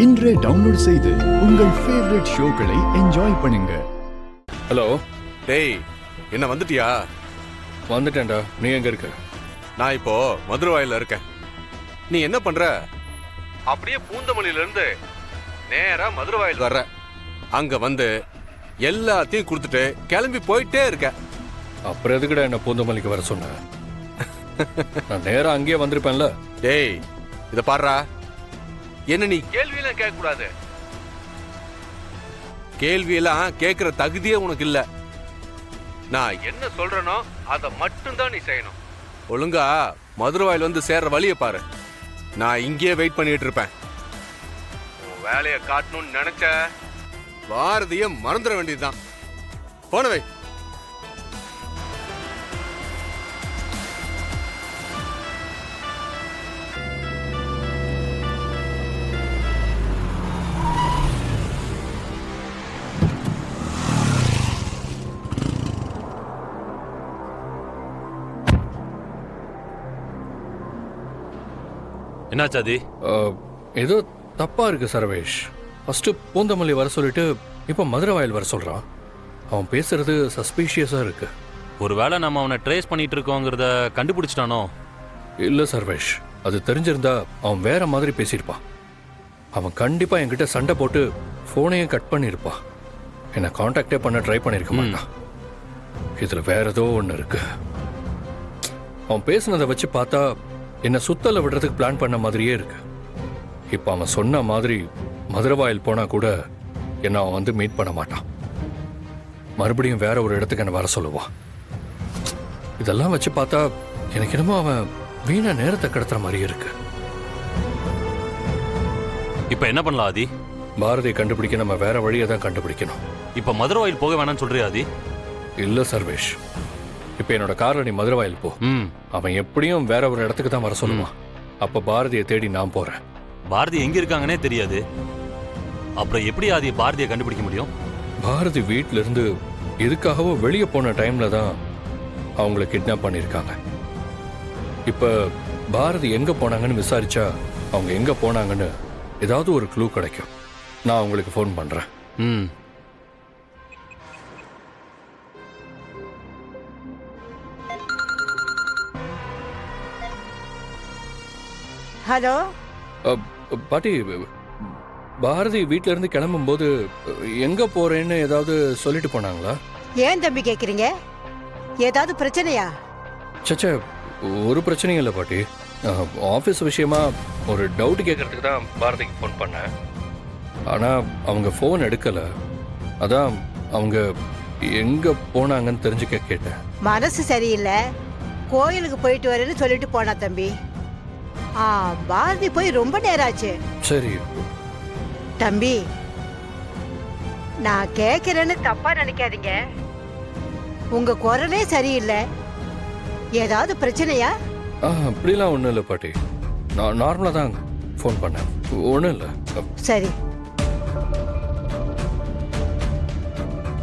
இன்றே டவுன்லோட் செய்து உங்கள் ஃபேவரட் ஷோக்களை என்ஜாய் பண்ணுங்க. ஹலோ டேய், என்ன வந்துட்டியா? வந்துட்டேன்டா. நீ எங்க இருக்க? நான் இப்போ மதுரவாயில இருக்கேன். நீ என்ன பண்ற? அப்படியே பூந்தமல்லியில இருந்து நேரா மதுரவாயில் வர்ற. அங்க வந்து எல்லாத்தையும் கொடுத்துட்டு கிளம்பி போயிட்டே இருக்க. அப்புறம் எதுக்குடா என்ன பூந்தமல்லிக்கு வர சொன்ன? நான் நேரா அங்கேயே வந்திருப்பேன்ல. டேய், இத பாருடா, என்ன நீ கேள்வியெல்லாம் கேட்க கூடாது. கேள்வியெல்லாம் கேட்கிற தகுதியே உனக்கு இல்ல. நான் என்ன சொல்றேனோ அதை மட்டும்தான் நீ செய்யணும். ஒழுங்கா மதுரவாயில் வந்து சேர்ற வழியை பாரு. நான் இங்கேயே வெயிட் பண்ணிட்டு இருப்பேன். உன் வேலையை காட்டணும்னு நினைச்ச பாரதிய மறந்துட வேண்டியதுதான். போனவை. என்னாச்சாதி? ஏதோ தப்பா இருக்கு சர்வேஷ். ஃபர்ஸ்ட் பூந்தமல்லி வர சொல்லிட்டு இப்போ மதுரவாயில் வர சொல்றான். அவன் பேசுறது சஸ்பீஷியஸா இருக்கு. ஒருவேளை நம்ம அவனை ட்ரேஸ் பண்ணிட்டு இருக்கோங்கிறத கண்டுபிடிச்சிட்டானோ? இல்ல சர்வேஷ், அது தெரிஞ்சிருந்தா அவன் வேற மாதிரி பேசியிருப்பான். அவன் கண்டிப்பா என்கிட்ட சண்டை போட்டு போனையும் கட் பண்ணியிருப்பான். என்னை காண்டாக்டே பண்ண ட்ரை பண்ணியிருக்க மாட்டான். இதுல வேற ஏதோ ஒன்று இருக்கு. அவன் பேசுனதை வச்சு பார்த்தா என்னை சுத்தல விடுறதுக்கு பிளான் பண்ண மாதிரியே இருக்கு. இப்போ அவன் சொன்ன மாதிரி மதுரவாயில் போனா கூட என்ன அவன் வந்து மீட் பண்ண மாட்டான். மறுபடியும் வேற ஒரு இடத்துக்கு என்ன வர சொல்லுவான். இதெல்லாம் வச்சு பார்த்தா எனக்கு என்னமோ அவன் வீணா நேரத்தை கடத்துற மாதிரியே இருக்கு. இப்ப என்ன பண்ணலாம் ஆதி? பாரதியை கண்டுபிடிக்க நம்ம வேற வழியை தான் கண்டுபிடிக்கணும். இப்ப மதுரவாயில் போக வேணாம்னு சொல்றியா ஆதி? இல்ல சர்வேஷ், இப்ப என்னோட கார்ல நீ மதுரவாயில் போ. அவன் எப்படியும் வேற ஒரு இடத்துக்கு தான் வர சொல்லுவான். அப்ப பாரதியை தேடி நான் போறேன். பாரதி எங்க இருக்காங்கன்னே தெரியாது. அப்புறம் எப்படி ஆதி பாரதியை கண்டுபிடிக்க முடியும்? பாரதி வீட்ல இருந்து எதுக்காகவோ வெளியே போன டைம்ல தான் அவங்களை கிட்னாப் பண்ணியிருக்காங்க. இப்ப பாரதி எங்க போனாங்கன்னு விசாரிச்சா அவங்க எங்க போனாங்கன்னு ஏதாவது ஒரு க்ளூ கிடைக்கும். நான் அவங்களுக்கு ஃபோன் பண்றேன். ஹலோ பாட்டி, பாரதி வீட்ல இருந்து கிளம்பும் போது எங்க போறேன்னு ஏதாவது சொல்லிட்டு போனாங்களா? ஏன் தம்பி கேக்குறீங்க? ஏதாவது பிரச்சனையா? சச்சா, ஒரு பிரச்சனையும் இல்லை பாட்டி. ஆஃபீஸ் விஷயமா ஒரு டவுட் கேட்கறதுக்கு தான் பாரதிக்கு ஃபோன் பண்ணேன். ஆனால் அவங்க ஃபோன் எடுக்கல. அதான் அவங்க எங்கே போனாங்கன்னு தெரிஞ்சுக்க கேட்டேன். மனசு சரியில்லை, கோயிலுக்கு போயிட்டு வரேன்னு சொல்லிட்டு போனா தம்பி. பாரதி போய் ரொம்ப நேரம் ஆச்சு. சரி தம்பி, நான் கேட்கிறேன்னு தப்பா நினைக்காதீங்க. உங்க குரலே சரியில்லை. ஏதாவது பிரச்சனையா? அப்படிலாம் ஒன்றும் இல்லை பாட்டி. நான் நார்மலாக தான் ஃபோன் பண்ணேன். ஒன்றும் இல்லை. சரி.